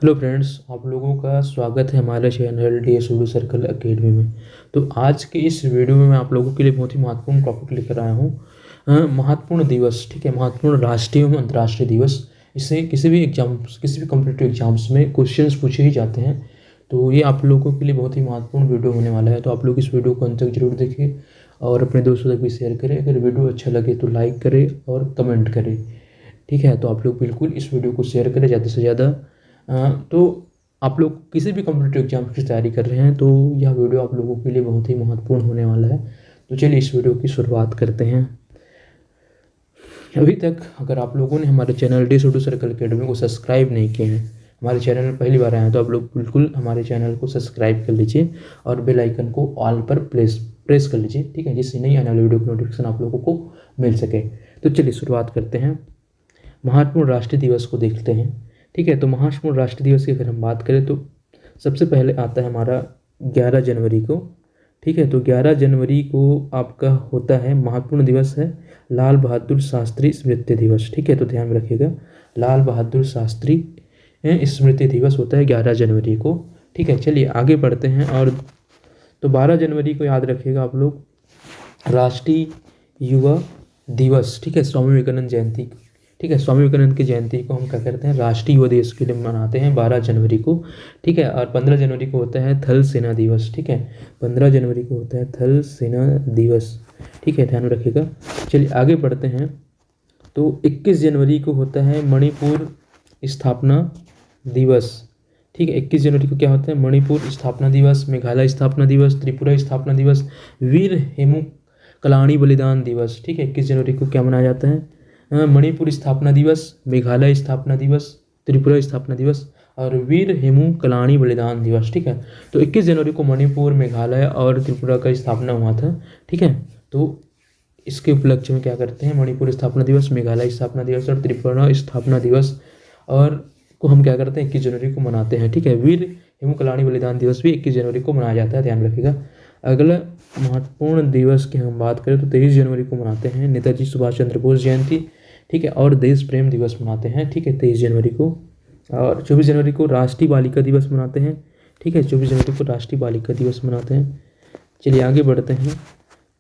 Hello friends, आप लोगों का स्वागत है हमारे channel D studio circle academy में। तो आज के इस वीडियो में मैं आप लोगों के लिए बहुत ही महत्वपूर्ण टॉपिक लेकर आया हूँ। महत्वपूर्ण दिवस, ठीक है, महत्वपूर्ण राष्ट्रीय एवं अंतर्राष्ट्रीय दिवस। इससे किसी भी कॉम्पिटिटिव एग्जाम्स में क्वेश्चंस पूछे ही जाते हैं। तो ये आप लोगों के लिए बहुत ही महत्वपूर्ण वीडियो होने वाला है। तो आप लोग इस वीडियो को अंत तक जरूर देखें और अपने दोस्तों तक भी शेयर करें। अगर वीडियो अच्छा लगे तो लाइक करें और कमेंट करें, ठीक है। तो आप लोग बिल्कुल इस वीडियो को शेयर करें ज़्यादा से ज़्यादा। तो आप लोग किसी भी कॉम्पिटिटिव एग्जाम की तैयारी कर रहे हैं तो यह वीडियो आप लोगों के लिए बहुत ही महत्वपूर्ण होने वाला है। तो चलिए इस वीडियो की शुरुआत करते हैं। अभी तक अगर आप लोगों ने हमारे channel D studio circle academy को सब्सक्राइब नहीं किए हैं, हमारे चैनल में पहली बार आए हैं, तो आप लोग बिल्कुल हमारे चैनल को सब्सक्राइब कर लीजिए और बेल आइकन को ऑल पर प्रेस कर लीजिए, ठीक है, जिससे नई आने वाली वीडियो की नोटिफिकेशन आप लोगों को मिल सके। तो चलिए शुरुआत करते हैं। महत्वपूर्ण राष्ट्रीय दिवस को देखते हैं, ठीक है। तो महत्वपूर्ण राष्ट्रीय दिवस की अगर हम बात करें तो सबसे पहले आता है हमारा 11 जनवरी को, ठीक है। तो 11 जनवरी को आपका होता है महत्वपूर्ण दिवस है लाल बहादुर शास्त्री स्मृति दिवस, ठीक है। तो ध्यान में रखिएगा, लाल बहादुर शास्त्री स्मृति दिवस होता है 11 जनवरी को, ठीक है। चलिए आगे बढ़ते हैं। और तो 12 जनवरी को याद रखिएगा आप लोग, राष्ट्रीय युवा दिवस, ठीक है, स्वामी विवेकानंद जयंती, ठीक है। स्वामी विवेकानंद की जयंती को हम क्या करते हैं, राष्ट्रीय युवा दिवस के लिए मनाते हैं 12 जनवरी को, ठीक है। और 15 जनवरी को होता है थल सेना दिवस, ठीक है। 15 जनवरी को होता है थल सेना दिवस, ठीक है, ध्यान में रखिएगा। चलिए आगे बढ़ते हैं। तो 21 जनवरी को होता है मणिपुर स्थापना दिवस, ठीक है। 21 जनवरी को क्या होता है, मणिपुर स्थापना दिवस, मेघालय स्थापना दिवस, त्रिपुरा स्थापना दिवस, वीर हेमू कलाणी बलिदान दिवस, ठीक है। 21 जनवरी को क्या मनाया जाता है, मणिपुर स्थापना दिवस, मेघालय स्थापना दिवस, त्रिपुरा स्थापना दिवस और वीर हेमू कलाणी बलिदान दिवस, ठीक है। तो 21 जनवरी को मणिपुर, मेघालय और त्रिपुरा का स्थापना हुआ था, ठीक है। तो इसके उपलक्ष्य में क्या करते हैं, मणिपुर स्थापना दिवस, मेघालय स्थापना दिवस और त्रिपुरा स्थापना दिवस और को हम क्या करते हैं 21 जनवरी को मनाते हैं, ठीक है। वीर हेमू कलाणी बलिदान दिवस भी 21 जनवरी को मनाया जाता है, ध्यान रखिएगा। अगला महत्वपूर्ण दिवस की हम बात करें तो 23 जनवरी को मनाते हैं नेताजी सुभाष चंद्र बोस जयंती, ठीक है, और देश प्रेम दिवस मनाते हैं, ठीक है, 23 जनवरी को। और 24 जनवरी को राष्ट्रीय बालिका दिवस मनाते हैं, ठीक है, 24 जनवरी को राष्ट्रीय बालिका दिवस मनाते हैं। चलिए आगे बढ़ते हैं।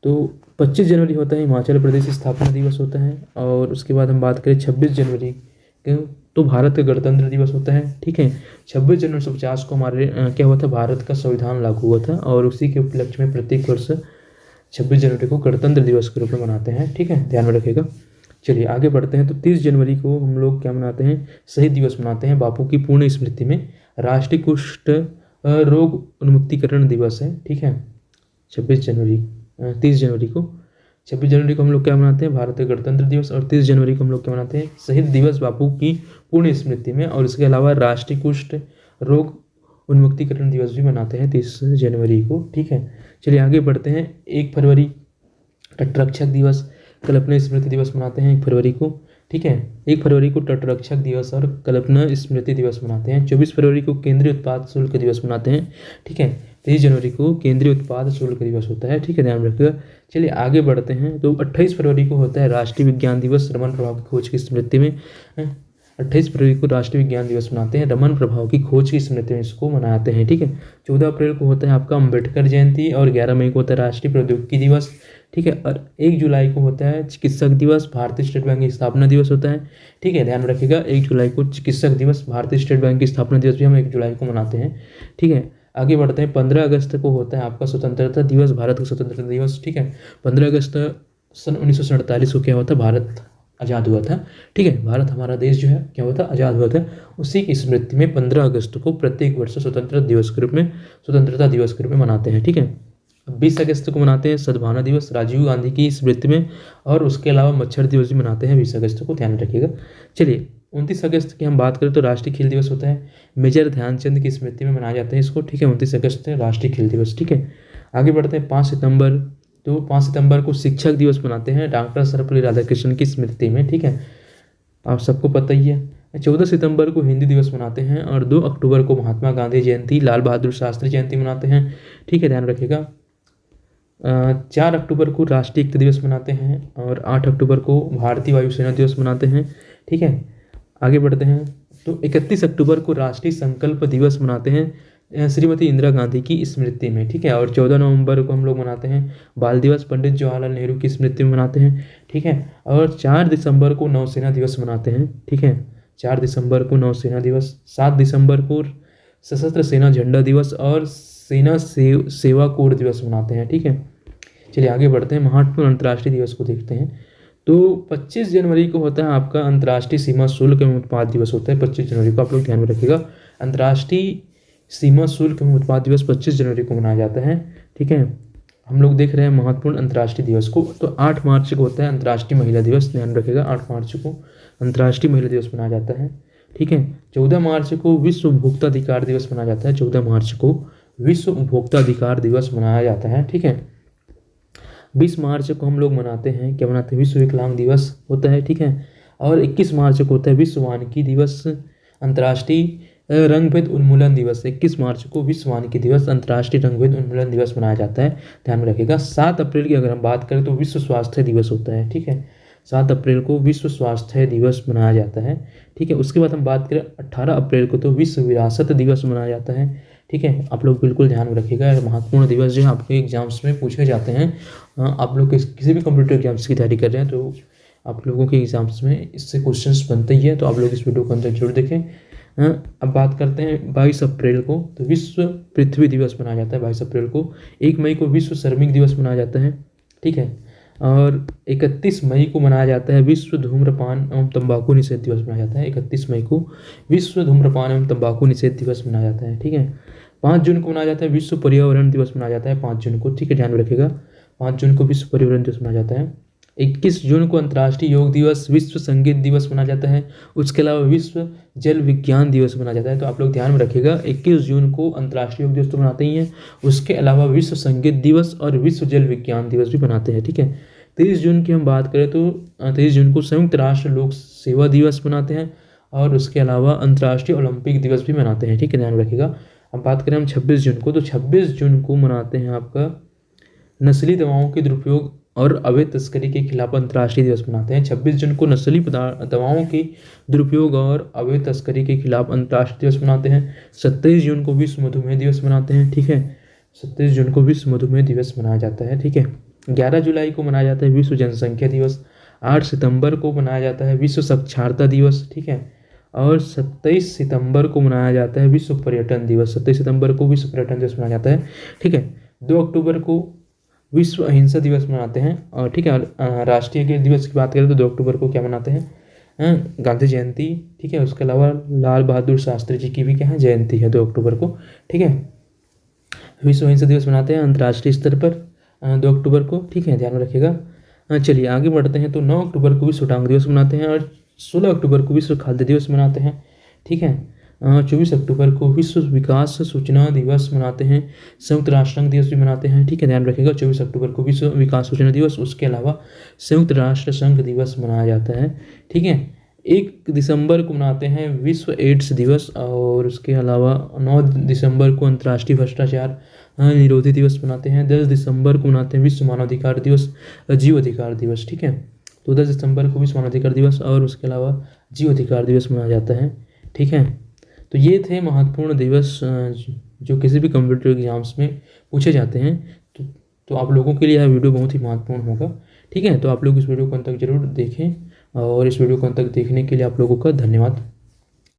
तो 25 जनवरी होता है हिमाचल प्रदेश स्थापना दिवस होता है। और उसके बाद हम बात करें 26 जनवरी तो भारत का गणतंत्र दिवस होता है, ठीक है। 26 जनवरी 1950 को हमारे क्या हुआ था, भारत का संविधान लागू हुआ था और उसी के उपलक्ष्य में प्रत्येक वर्ष 26 जनवरी को गणतंत्र दिवस के रूप में मनाते हैं, ठीक है, ध्यान में रखिएगा। चलिए आगे बढ़ते हैं। तो 30 जनवरी को हम लोग क्या मनाते हैं, शहीद दिवस मनाते हैं, बापू की पूर्ण स्मृति में राष्ट्रीय कुष्ठ रोग उन्मुक्तिकरण दिवस है, ठीक है। 30 जनवरी को 26 जनवरी को हम लोग क्या मनाते हैं, भारतीय गणतंत्र दिवस, और 30 जनवरी को हम लोग क्या मनाते हैं, शहीद दिवस बापू की पूर्ण स्मृति में। और इसके अलावा राष्ट्रीय कुष्ठ रोग उन्मुक्तिकरण दिवस भी मनाते हैं 30 जनवरी को, ठीक है। चलिए आगे बढ़ते हैं। 1 फरवरी तटरक्षक दिवस, कल्पना स्मृति दिवस मनाते हैं 1 फरवरी को, ठीक है। 1 फरवरी को तटरक्षक दिवस और कल्पना स्मृति दिवस मनाते हैं। 24 फरवरी को केंद्रीय उत्पाद शुल्क दिवस मनाते हैं, ठीक है। 23 जनवरी को केंद्रीय उत्पाद शुल्क दिवस होता है, ठीक है, ध्यान रखिएगा। चलिए आगे बढ़ते हैं। तो 28 फरवरी को होता है राष्ट्रीय विज्ञान दिवस, रमन प्रभाव की खोज की स्मृति में। 28 फरवरी को राष्ट्रीय विज्ञान दिवस मनाते हैं, रमन प्रभाव की खोज की स्मृति में इसको मनाते हैं, ठीक है। 14 अप्रैल को होता है आपका अम्बेडकर जयंती और 11 मई को होता है राष्ट्रीय प्रौद्योगिकी दिवस, ठीक है। और 1 जुलाई को होता है चिकित्सक दिवस, भारतीय स्टेट बैंक की स्थापना दिवस होता है, ठीक है, ध्यान रखिएगा। 1 जुलाई को चिकित्सक दिवस, भारतीय स्टेट बैंक की स्थापना दिवस भी हम 1 जुलाई को मनाते हैं, ठीक है। आगे बढ़ते हैं। 15 अगस्त को होता है आपका स्वतंत्रता दिवस, भारत का स्वतंत्रता दिवस, ठीक है। 15 अगस्त सन 1947 को क्या हुआ था, भारत आज़ाद हुआ था, ठीक है। भारत हमारा देश जो है क्या हुआ था, आज़ाद हुआ था। उसी की स्मृति में 15 अगस्त को प्रत्येक वर्ष स्वतंत्रता दिवस के रूप में मनाते हैं, ठीक है। 20 अगस्त को मनाते हैं सद्भावना दिवस, राजीव गांधी की स्मृति में। और उसके अलावा मच्छर दिवस भी मनाते हैं 20 अगस्त को, ध्यान रखिएगा। चलिए 29 अगस्त की हम बात करें तो राष्ट्रीय खेल दिवस होता है, मेजर ध्यानचंद की स्मृति में मनाया जाता है इसको, ठीक है। 29 अगस्त राष्ट्रीय खेल दिवस, ठीक है। आगे बढ़ते हैं। 5 सितंबर, तो 5 सितंबर को शिक्षक दिवस मनाते हैं, डॉक्टर सर्वपल्ली राधाकृष्णन की स्मृति में, ठीक है, आप सबको पता ही है। 14 सितंबर को हिंदी दिवस मनाते हैं और 2 अक्टूबर को महात्मा गांधी जयंती, लाल बहादुर शास्त्री जयंती मनाते हैं, ठीक है, ध्यान रखिएगा। 4 अक्टूबर को राष्ट्रीय एकता दिवस मनाते हैं और 8 अक्टूबर को भारतीय वायुसेना दिवस मनाते हैं, ठीक है। आगे बढ़ते हैं। तो 31 अक्टूबर को राष्ट्रीय संकल्प दिवस मनाते हैं श्रीमती इंदिरा गांधी की स्मृति में, ठीक है। और 14 नवंबर को हम लोग मनाते हैं बाल दिवस, पंडित जवाहरलाल नेहरू की स्मृति में मनाते हैं, ठीक है। और 4 दिसंबर को नौसेना दिवस मनाते हैं, ठीक है। 4 दिसंबर को नौसेना दिवस, 7 दिसंबर को सशस्त्र सेना झंडा दिवस और सेना सेवा कोर दिवस मनाते हैं, ठीक है। चलिए आगे बढ़ते हैं, महत्वपूर्ण अंतर्राष्ट्रीय दिवस को देखते हैं। तो 25 जनवरी को होता है आपका अंतर्राष्ट्रीय सीमा शुल्क एवं उत्पाद दिवस होता है। 25 जनवरी को आप लोग ध्यान में रखिएगा, अंतर्राष्ट्रीय सीमा शुल्क एवं उत्पाद दिवस 25 जनवरी को मनाया जाता है, ठीक है। हम लोग देख रहे हैं महत्वपूर्ण अंतर्राष्ट्रीय दिवस को। तो 8 मार्च को होता है अंतर्राष्ट्रीय महिला दिवस, ध्यान रखिएगा 8 मार्च को अंतर्राष्ट्रीय महिला दिवस मनाया जाता है, ठीक है। 14 मार्च को विश्व उपभोक्ता अधिकार दिवस मनाया जाता है। 14 मार्च को विश्व उपभोक्ता अधिकार दिवस मनाया जाता है, ठीक है। 20 मार्च को हम लोग मनाते हैं, क्या मनाते हैं, विश्व विकलांग दिवस होता है, ठीक है। और 21 मार्च को होता है विश्व वानिकी दिवस, अंतर्राष्ट्रीय रंगभेद उन्मूलन दिवस। 21 मार्च को विश्व वानिकी दिवस, अंतर्राष्ट्रीय रंगभेद उन्मूलन दिवस मनाया जाता है, ध्यान में रखिएगा। 7 अप्रैल की अगर हम बात करें तो विश्व स्वास्थ्य दिवस होता है, ठीक है। 7 अप्रैल को विश्व स्वास्थ्य दिवस मनाया जाता है, ठीक है। उसके बाद हम बात करें 18 अप्रैल को तो विश्व विरासत दिवस मनाया जाता है, ठीक है। आप लोग बिल्कुल ध्यान में रखिएगा, महत्वपूर्ण दिवस जो है आपके एग्जाम्स में पूछे जाते हैं। आप लोग किसी भी कंप्यूटर एग्जाम्स की तैयारी कर रहे हैं तो आप लोगों के एग्जाम्स में इससे क्वेश्चंस बनते ही है, तो आप लोग इस वीडियो को अंदर जरूर देखें। अब बात करते हैं 22 अप्रैल को, तो विश्व पृथ्वी दिवस मनाया जाता है 22 अप्रैल को। 1 मई को विश्व श्रमिक दिवस मनाया जाता है, ठीक है। और 31 मई को मनाया जाता है विश्व धूम्रपान एवं तंबाकू निषेध दिवस मनाया जाता है। 31 मई को विश्व धूम्रपान एवं तंबाकू निषेध दिवस मनाया जाता है, ठीक है। 5 जून को मनाया जाता है विश्व पर्यावरण दिवस मनाया जाता है, 5 जून को, ठीक है, ध्यान में रखिएगा। 5 जून को विश्व पर्यावरण दिवस मनाया जाता है। 21 जून को अंतर्राष्ट्रीय योग दिवस, विश्व संगीत दिवस मनाया जाता है। उसके अलावा विश्व जल विज्ञान दिवस मनाया जाता है। तो आप लोग ध्यान में रखिएगा, 21 जून को अंतर्राष्ट्रीय योग दिवस तो मनाते ही हैं, उसके अलावा विश्व संगीत दिवस और विश्व जल विज्ञान दिवस भी मनाते हैं, ठीक है। 23 जून की हम बात करें तो 23 जून को संयुक्त राष्ट्र लोक सेवा दिवस मनाते हैं और उसके अलावा अंतर्राष्ट्रीय ओलंपिक दिवस भी मनाते हैं, ठीक है, ध्यान में रखिएगा। अब बात करें हम 26 जून को, तो 26 जून को मनाते हैं आपका नस्ली दवाओं के दुरुपयोग और अवैध तस्करी के खिलाफ अंतर्राष्ट्रीय दिवस मनाते हैं। 26 जून को नस्ली दवाओं के दुरुपयोग और अवैध तस्करी के खिलाफ अंतर्राष्ट्रीय दिवस मनाते हैं। 27 जून को विश्व मधुमेह दिवस मनाते हैं, ठीक है। 27 जून को विश्व मधुमेह दिवस मनाया जाता है, ठीक है। 11 जुलाई को मनाया जाता है विश्व जनसंख्या दिवस। 8 सितंबर को मनाया जाता है विश्व साक्षरता दिवस, ठीक है। और 27 सितंबर को मनाया जाता है विश्व पर्यटन दिवस। 27 सितंबर को विश्व पर्यटन दिवस मनाया जाता है, ठीक है। 2 अक्टूबर को विश्व अहिंसा दिवस मनाते हैं, और ठीक है, राष्ट्रीय खेल दिवस की बात करें तो 2 अक्टूबर को क्या मनाते हैं, गांधी जयंती, ठीक है। उसके अलावा लाल बहादुर शास्त्री जी की भी क्या है, जयंती है 2 अक्टूबर को, ठीक है। विश्व अहिंसा दिवस मनाते हैं अंतर्राष्ट्रीय स्तर पर 2 अक्टूबर को, ठीक है, ध्यान में रखिएगा। चलिए आगे बढ़ते हैं, तो 9 अक्टूबर को विश्व डांग दिवस मनाते हैं और 16 अक्टूबर को विश्व खाद्य दिवस मनाते हैं, ठीक है। 24 अक्टूबर को विश्व विकास सूचना दिवस मनाते हैं। संयुक्त राष्ट्र संघ दिवस भी मनाते हैं, ठीक है, ध्यान रखिएगा। 24 अक्टूबर को विश्व विकास सूचना दिवस, उसके अलावा संयुक्त राष्ट्र संघ दिवस मनाया जाता है, ठीक है। 1 दिसंबर को मनाते हैं विश्व एड्स दिवस, और उसके अलावा 9 दिसंबर को अंतर्राष्ट्रीय भ्रष्टाचार निरोधी दिवस मनाते हैं। 10 दिसंबर को मनाते हैं विश्व मानवाधिकार दिवस, जीव अधिकार दिवस, ठीक है। तो 10 दिसंबर को विश्व मानवाधिकार दिवस और उसके अलावा जीव अधिकार दिवस मनाया जाता है, ठीक है। तो ये थे महत्वपूर्ण दिवस जो किसी भी कंप्यूटर एग्जाम्स में पूछे जाते हैं। तो आप लोगों के लिए यह वीडियो बहुत ही महत्वपूर्ण होगा, ठीक है। तो आप लोग इस वीडियो को अंत तक जरूर देखें, और इस वीडियो को अंत तक देखने के लिए आप लोगों का धन्यवाद।